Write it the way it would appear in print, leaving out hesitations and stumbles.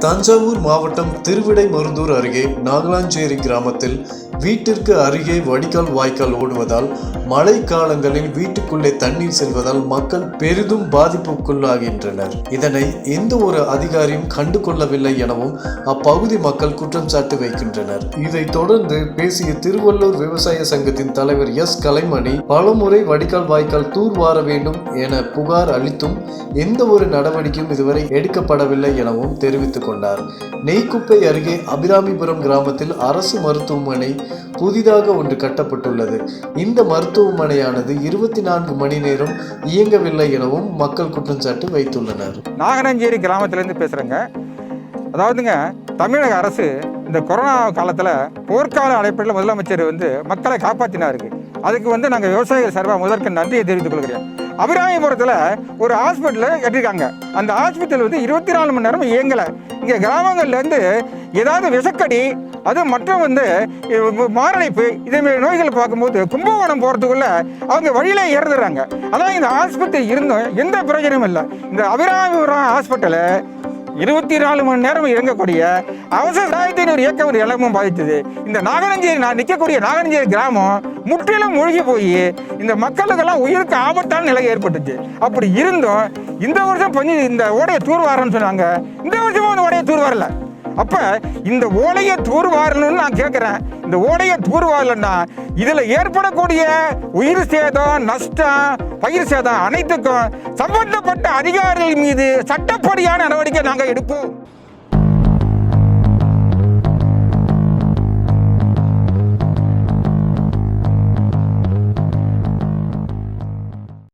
தஞ்சாவூர் மாவட்டம் திருவிடைமருதூர் அருகே நாகலாஞ்சேரி கிராமத்தில் வீட்டிற்கு அருகே வடிகால் வாய்க்கால் ஓடுவதால் மழை காலங்களில் வீட்டுக்குள்ளே தண்ணீர் செல்வதால் மக்கள் பெரிதும் பாதிப்புக்குள்ளாகின்றனர். இதனை எந்த ஒரு அதிகாரியும் கண்டு கொள்ளவில்லை எனவும் அப்பகுதி மக்கள் குற்றம் சாட்டு வைக்கின்றனர். இதை தொடர்ந்து பேசிய திருவள்ளூர் விவசாய சங்கத்தின் தலைவர் எஸ் கலைமணி பலமுறை வடிகால் வாய்க்கால் தூர்வார வேண்டும் என புகார் அளித்தும் எந்த ஒரு நடவடிக்கையும் இதுவரை எடுக்கப்படவில்லை எனவும் தெரிவித்துக் கொண்டார். நெய்க்குப்பை அருகே அபிராமிபுரம் கிராமத்தில் அரசு மருத்துவமனை புதிதாக ஒன்று கட்டப்பட்டுள்ளது. இந்த மருத்துவமனையானது 24 மணி நேரம் இயங்கவில்லை எனவும் மக்கள் குற்றச்சாட்டு வைத்துள்ளனர். நாகலாஞ்சேரி கிராமத்திலிருந்து பேசுறேங்க. அதாவதுங்க, தமிழக அரசு இந்த கொரோனா காலத்தில் போர்க்கால அடிப்படையில் முதலமைச்சர் மக்களை காப்பாற்றினாருக்கு. அதுக்கு நாங்கள் விவசாயிகள் சார்பாக முதற்கு நன்றியை தெரிவித்துக் கொள்கிறேன். அபிராமிபுரத்தில் ஒரு ஹாஸ்பிட்டல் கட்டியிருக்காங்க. அந்த ஹாஸ்பிட்டல் 24 மணி நேரம் இயங்கலை. இங்கே கிராமங்கள்லேருந்து ஏதாவது விஷக்கடி, அது மற்றும் மாரடைப்பு, இதேமாரி நோய்களை பார்க்கும்போது கும்பகோணம் போகிறதுக்குள்ள அவங்க வழியிலே இறந்துடுறாங்க. அதான் இந்த ஹாஸ்பிட்டல் இருந்தும் எந்த பிரயோஜனமும் இல்லை. இந்த அபிராமிபுரம் ஹாஸ்பிட்டலை 24 மணி நேரம் இயங்கக்கூடிய அவசர சாயத்தின் ஒரு இயக்கம் எல்லாமும் பாதித்தது. இந்த நாகலாஞ்சேரி, நான் நிற்கக்கூடிய நாகலாஞ்சேரி கிராமம் முற்றிலும் மூழ்கி போய் இந்த மக்களுக்கெல்லாம் உயிருக்கு ஆபத்தான நிலை ஏற்பட்டுச்சு. அப்படி இருந்தும் இந்த வருஷம் இந்த ஓடையை தூர்வாரன்னு சொன்னாங்க. இந்த வருஷமும் அந்த ஓடையை தூர்வாரல. அப்ப இந்த ஓடையை தூர்வாரணும்னு நான் கேட்கிறேன். இந்த ஓடையை தூர்வாரலன்னா இதுல ஏற்படக்கூடிய உயிர் சேதம், நஷ்டம், பயிர் சேதம் அனைத்துக்கும் சம்பந்தப்பட்ட அதிகாரிகள் மீது சட்டப்படியான நடவடிக்கை நாங்கள் எடுப்போம்.